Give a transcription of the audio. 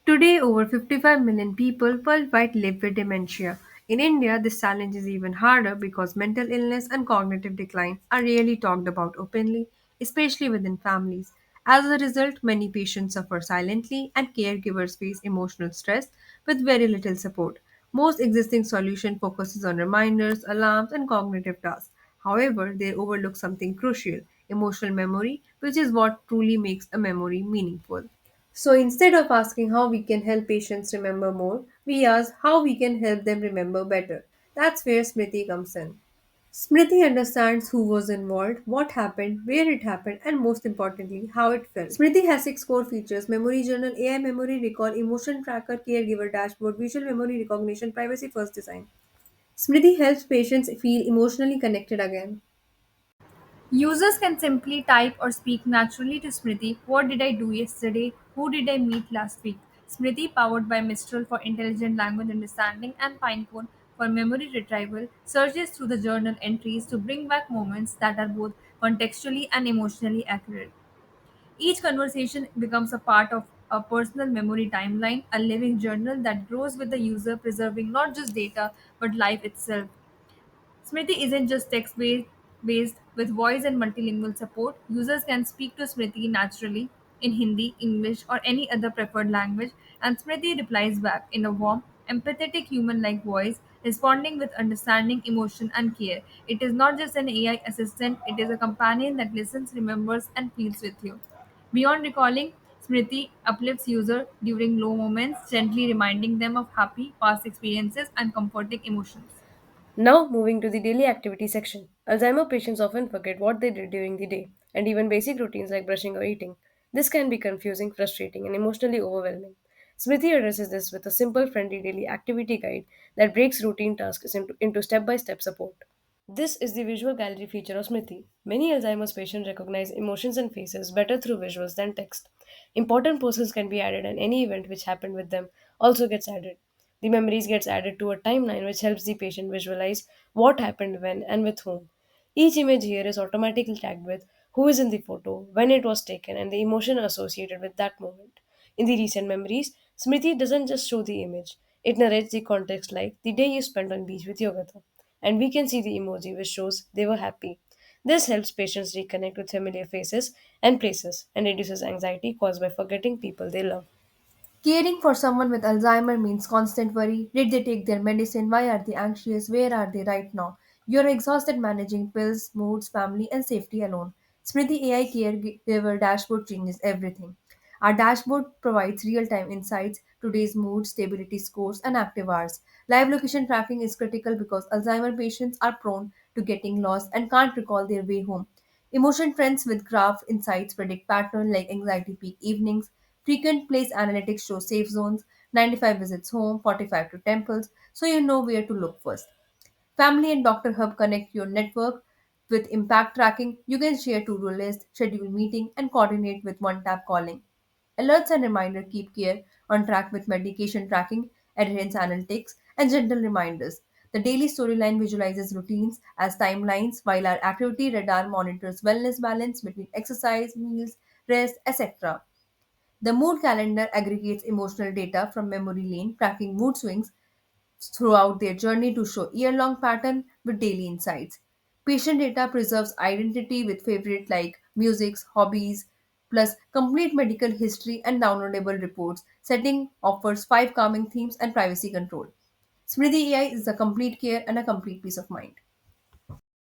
Today, over 55 million people worldwide live with dementia. In India, this challenge is even harder because mental illness and cognitive decline are rarely talked about openly, especially within families. As a result, many patients suffer silently and caregivers face emotional stress with very little support. Most existing solution focuses on reminders, alarms, and cognitive tasks. However, they overlook something crucial, emotional memory, which is what truly makes a memory meaningful. So instead of asking how we can help patients remember more, we ask how we can help them remember better. That's where Smriti comes in. Smriti understands who was involved, what happened, where it happened, and most importantly, how it felt. Smriti has six core features: memory journal, AI memory recall, emotion tracker, caregiver dashboard, visual memory recognition, privacy first design. Smriti helps patients feel emotionally connected again. Users can simply type or speak naturally to Smriti. What did I do yesterday? Who did I meet last week? Smriti, powered by Mistral for intelligent language understanding and Pinecone for memory retrieval, searches through the journal entries to bring back moments that are both contextually and emotionally accurate. Each conversation becomes a part of a personal memory timeline, a living journal that grows with the user, preserving not just data but life itself. Smriti isn't just text based with voice and multilingual support. Users can speak to Smriti naturally in Hindi, English, or any other preferred language, and Smriti replies back in a warm, empathetic, human like voice, responding with understanding, emotion, and care. It is not just an AI assistant, it is a companion that listens, remembers, and feels with you. Beyond recalling, Smriti uplifts user during low moments, gently reminding them of happy past experiences and comforting emotions. Now, moving to the daily activity section. Alzheimer patients often forget what they did during the day, and even basic routines like brushing or eating. This can be confusing, frustrating, and emotionally overwhelming. Smriti addresses this with a simple, friendly daily activity guide that breaks routine tasks into step by step support. This is the visual gallery feature of Smriti. Many Alzheimer's patients recognize emotions and faces better through visuals than text. Important persons can be added, and any event which happened with them also gets added. The memories gets added to a timeline which helps the patient visualize what happened when and with whom. Each image here is automatically tagged with who is in the photo, when it was taken, and the emotion associated with that moment. In the recent memories, Smriti doesn't just show the image, it narrates the context like the day you spent on beach with Yogata, and we can see the emoji which shows they were happy. This helps patients reconnect with familiar faces and places and reduces anxiety caused by forgetting people they love. Caring for someone with Alzheimer means constant worry. Did they take their medicine? Why are they anxious? Where are they right now? You're exhausted managing pills, moods, family, and safety alone. Smriti AI Caregiver Dashboard changes everything. Our dashboard provides real time insights, today's mood, stability scores, and active hours. Live location tracking is critical because Alzheimer patients are prone to getting lost and can't recall their way home. Emotion trends with graph insights predict pattern like anxiety peak evenings. Frequent place analytics show safe zones, 95 visits home, 45 to temples, so you know where to look first. Family and Doctor Hub connect your network with impact tracking. You can share to-do list, schedule meeting, and coordinate with one-tap calling. Alerts and reminder keep care on track with medication tracking, adherence analytics, and gentle reminders. The daily storyline visualizes routines as timelines, while our activity radar monitors wellness balance between exercise, meals, rest, etc. The mood calendar aggregates emotional data from memory lane, tracking mood swings throughout their journey to show year-long pattern with daily insights. Patient data preserves identity with favorite like musics, hobbies, plus complete medical history and downloadable reports. Setting offers 5 calming themes and privacy control. Smriti AI is a complete care and a complete peace of mind.